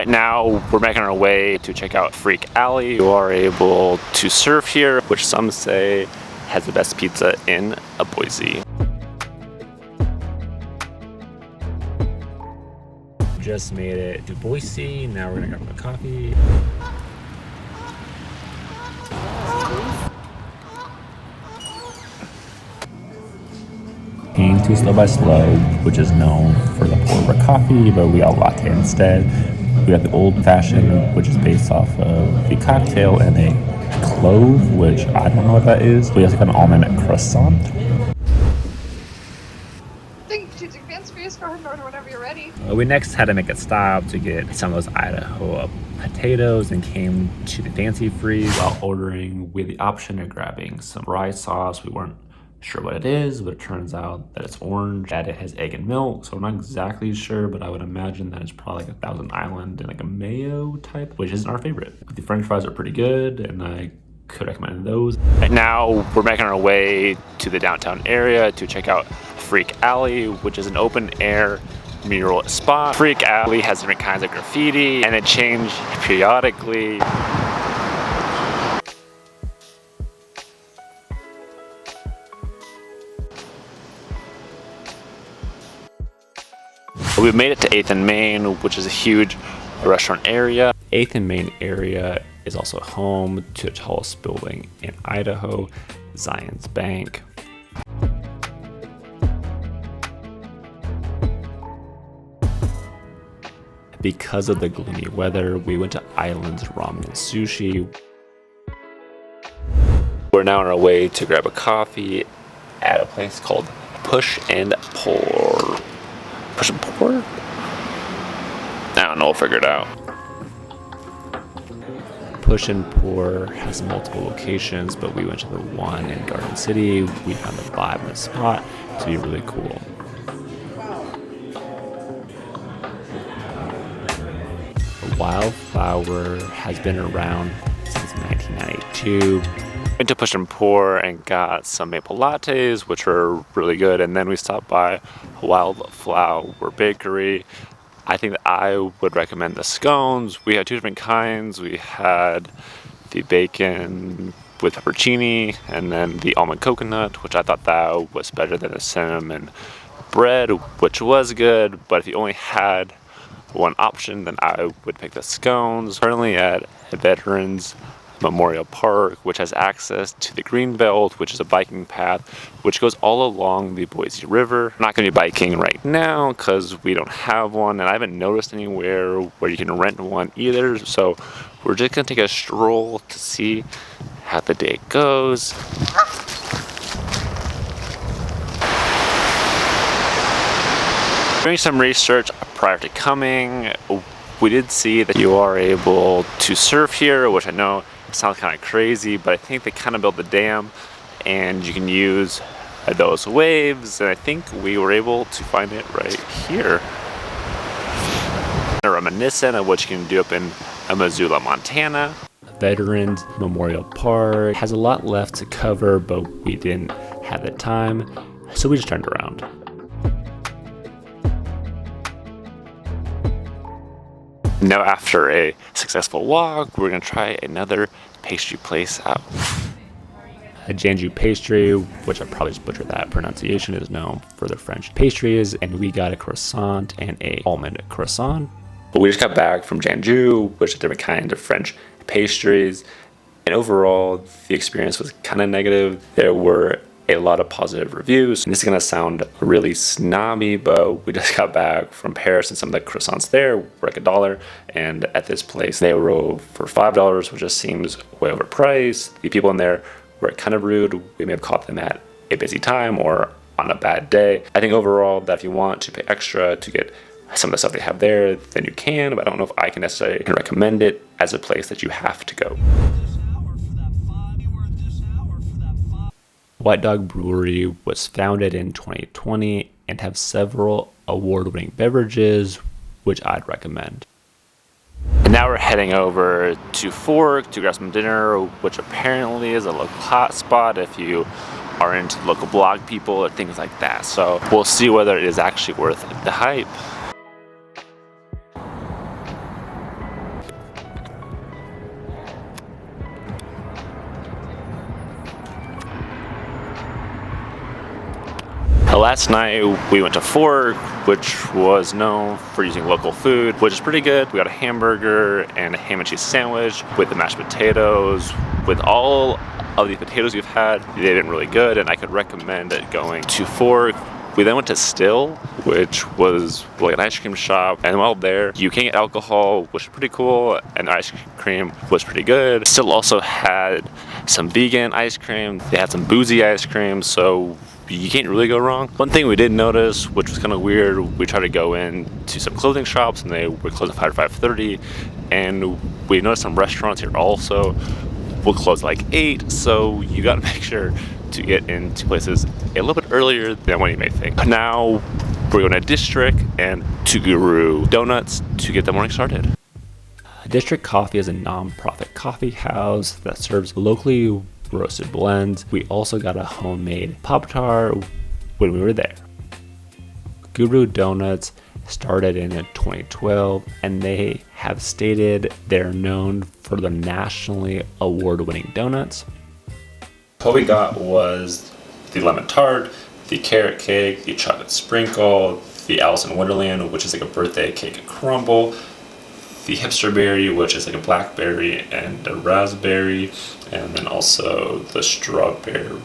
Right now, we're making our way to check out Freak Alley. You are able to surf here, which some say has the best pizza in Boise. Just made it to Boise. Now we're gonna grab a coffee. Came to Slow by Slow, which is known for the pour-over coffee, but we got a latte instead. We got the old fashioned, which is based off of the cocktail, and a clove, which I don't know what that is. We also got an almond croissant. Go ahead and order whenever you're ready. We next had to make a stop to get some of those Idaho potatoes and came to the fancy freeze. While ordering, we had the option of grabbing some rye sauce. We weren't sure what it is, but it turns out that it's orange and it has egg and milk, so I'm not exactly sure, but I would imagine that it's probably like a Thousand Island and like a mayo type, which isn't our favorite. The french fries are pretty good and I could recommend those. Right now we're making our way to the downtown area to check out Freak Alley, which is an open air mural spot. Freak Alley has different kinds of graffiti and it changes periodically. We've made it to 8th and Main, which is a huge restaurant area. 8th and Main area is also home to the tallest building in Idaho, Zions Bank. Because of the gloomy weather, we went to Island's Ramen and Sushi. We're now on our way to grab a coffee at a place called Push and Pour. Push and Pour? I don't know, we'll figure it out. Push and Pour has multiple locations, but we went to the one in Garden City. We found the vibe in the spot to be really cool. Wildflower has been around since 1992. Went to Push and Pour and got some maple lattes, which were really good, and then we stopped by Wildflower Bakery. I think that I would recommend the scones. We had two different kinds. We had the bacon with pepperoni and then the almond coconut, which I thought that was better than the cinnamon bread, which was good, but if you only had one option, then I would pick the scones. Currently at Veterans Memorial Park, which has access to the Greenbelt, which is a biking path which goes all along the Boise River. I'm not going to be biking right now because we don't have one, and I haven't noticed anywhere where you can rent one either, so we're just going to take a stroll to see how the day goes. Doing some research prior to coming, we did see that you are able to surf here, which I know sounds kind of crazy, but I think they kind of built the dam and you can use those waves, and I think we were able to find it right here. Reminiscent of what you can do up in Missoula, Montana. Veterans Memorial Park has a lot left to cover, but we didn't have the time, so we just turned around. Now after a successful walk, we're going to try another pastry place out. Janju Pastry, which I probably just butchered that pronunciation, is known for their French pastries, and we got a croissant and a almond croissant. But we just got back from Janju, which is a different kind of French pastries, and overall the experience was kind of negative. There were a lot of positive reviews. And this is gonna sound really snobby, but we just got back from Paris and some of the croissants there were like $1, and at this place they were for $5, which just seems way overpriced. The people in there were kind of rude. We may have caught them at a busy time or on a bad day. I think overall that if you want to pay extra to get some of the stuff they have there, then you can, but I don't know if I can necessarily recommend it as a place that you have to go. White Dog Brewery was founded in 2020 and have several award-winning beverages, which I'd recommend. And now we're heading over to Fork to grab some dinner, which apparently is a local hotspot if you are into local blog people or things like that. So we'll see whether it is actually worth the hype. Last night we went to Fork, which was known for using local food, which is pretty good. We got a hamburger and a ham and cheese sandwich with the mashed potatoes. With all of the potatoes we've had, they've been really good, and I could recommend it going to Fork. We then went to Still, which was like an ice cream shop, and while there, you can get alcohol, which is pretty cool, and the ice cream was pretty good. Still also had some vegan ice cream. They had some boozy ice cream, so you can't really go wrong. One thing we did notice, which was kind of weird, we tried to go in to some clothing shops, and they were closed at 5 to 5:30, and we noticed some restaurants here also will close like 8, so you got to make sure to get into places a little bit earlier than what you may think. Now we're going to District and to Guru Donuts to get the morning started. District Coffee is a non-profit coffee house that serves locally roasted blends. We also got a homemade Pop-Tart when we were there. Guru Donuts started in 2012, and they have stated they're known for their nationally award-winning donuts. What we got was the lemon tart, the carrot cake, the chocolate sprinkle, the Alice in Wonderland, which is like a birthday cake crumble, the hipster berry, which is like a blackberry and a raspberry, and then also the strawberry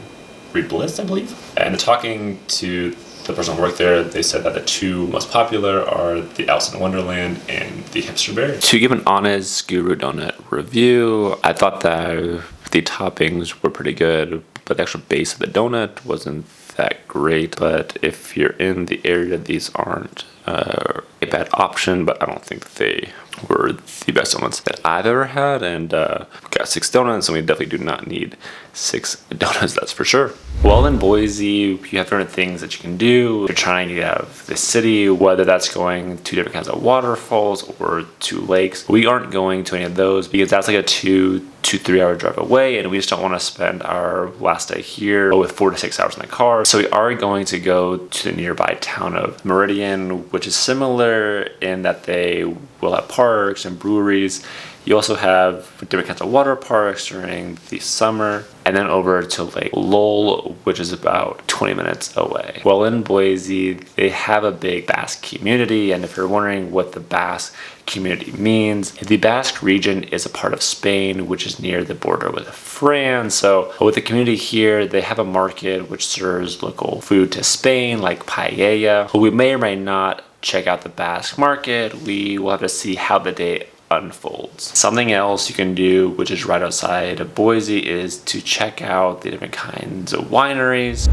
bliss, I believe. And talking to the person who worked there, they said that the two most popular are the Alice in Wonderland and the hipster berry. To give an honest Guru Donut review, I thought that the toppings were pretty good, but the actual base of the donut wasn't that great. But if you're in the area, these aren't a bad option, but I don't think that they were the best donuts that I've ever had. And we got 6 donuts, and we definitely do not need 6 donuts, that's for sure. Well, in Boise, you have different things that you can do. You're trying to get out of the city, whether that's going to different kinds of waterfalls or to lakes. We aren't going to any of those because that's like a 2 to 3 hour drive away, and we just don't want to spend our last day here with 4 to 6 hours in the car. So we are going to go to the nearby town of Meridian, which is similar in that they will have parks and breweries. You also have different kinds of water parks during the summer, and then over to Lake Lowell, which is about 20 minutes away. Well, in Boise, they have a big Basque community, and if you're wondering what the Basque community means, the Basque region is a part of Spain, which is near the border with France. So with the community here, they have a market which serves local food to Spain, like paella. We may or may not check out the Basque market. We will have to see how the day unfolds. Something else you can do, which is right outside of Boise, is to check out the different kinds of wineries.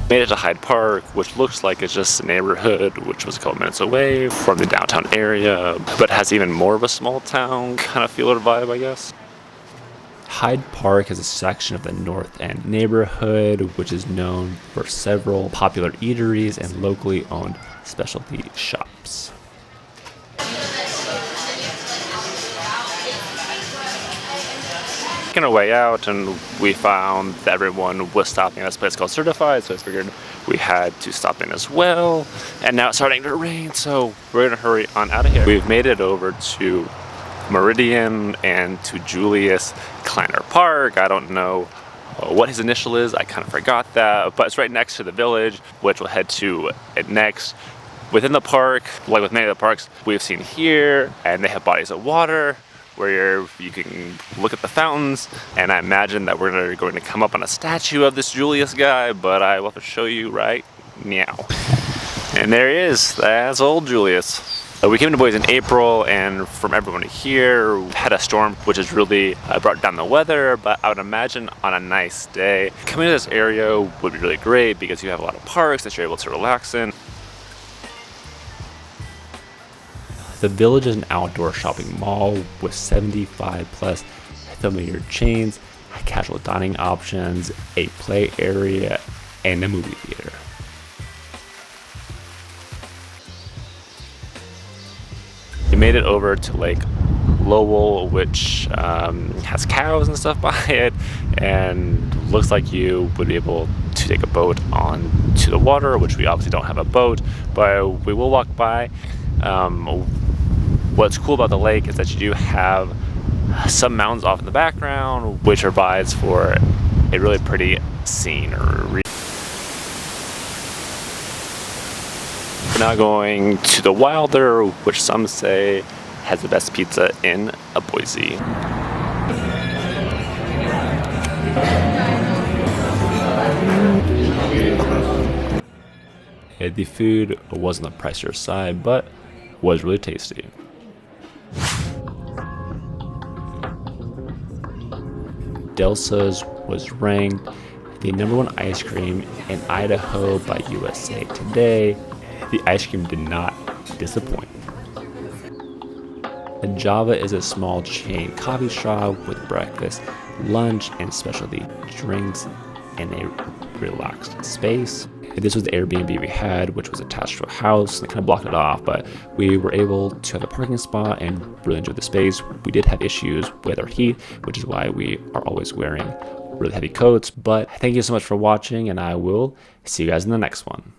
Made it to Hyde Park, which looks like it's just a neighborhood which was a couple minutes away from the downtown area, but has even more of a small town kind of feel or vibe, I guess. Hyde Park is a section of the North End neighborhood, which is known for several popular eateries and locally owned specialty shops. Making our way out, and we found that everyone was stopping at this place called Certified, so I figured we had to stop in as well. And now it's starting to rain, so we're gonna hurry on out of here. We've made it over to Meridian and to Julius Kleiner Park. I don't know what his initial is, I kind of forgot that, but it's right next to the village, which we'll head to next. Within the park, like with many of the parks we've seen here, and they have bodies of water where you can look at the fountains, and I imagine that we're going to come up on a statue of this Julius guy, but I will have to show you right now. And there he is, that's old Julius. We came to Boise in April, and from everyone here, we had a storm which has really brought down the weather, but I would imagine on a nice day, coming to this area would be really great because you have a lot of parks that you're able to relax in. The village is an outdoor shopping mall with 75 plus familiar chains, casual dining options, a play area, and a movie theater. We made it over to Lake Lowell, which has cows and stuff by it, and looks like you would be able to take a boat on to the water, which we obviously don't have a boat, but we will walk by. What's cool about the lake is that you do have some mountains off in the background, which provides for a really pretty scenery. We're now going to the Wilder, which some say has the best pizza in Boise. The food wasn't the pricier side, but was really tasty. Delsas was ranked the #1 ice cream in Idaho by USA Today. The ice cream did not disappoint. The Java is a small chain coffee shop with breakfast, lunch, and specialty drinks in a relaxed space. This was the Airbnb we had, which was attached to a house. They kind of blocked it off, but we were able to have a parking spot and really enjoy the space. We did have issues with our heat, which is why we are always wearing really heavy coats. But thank you so much for watching, and I will see you guys in the next one.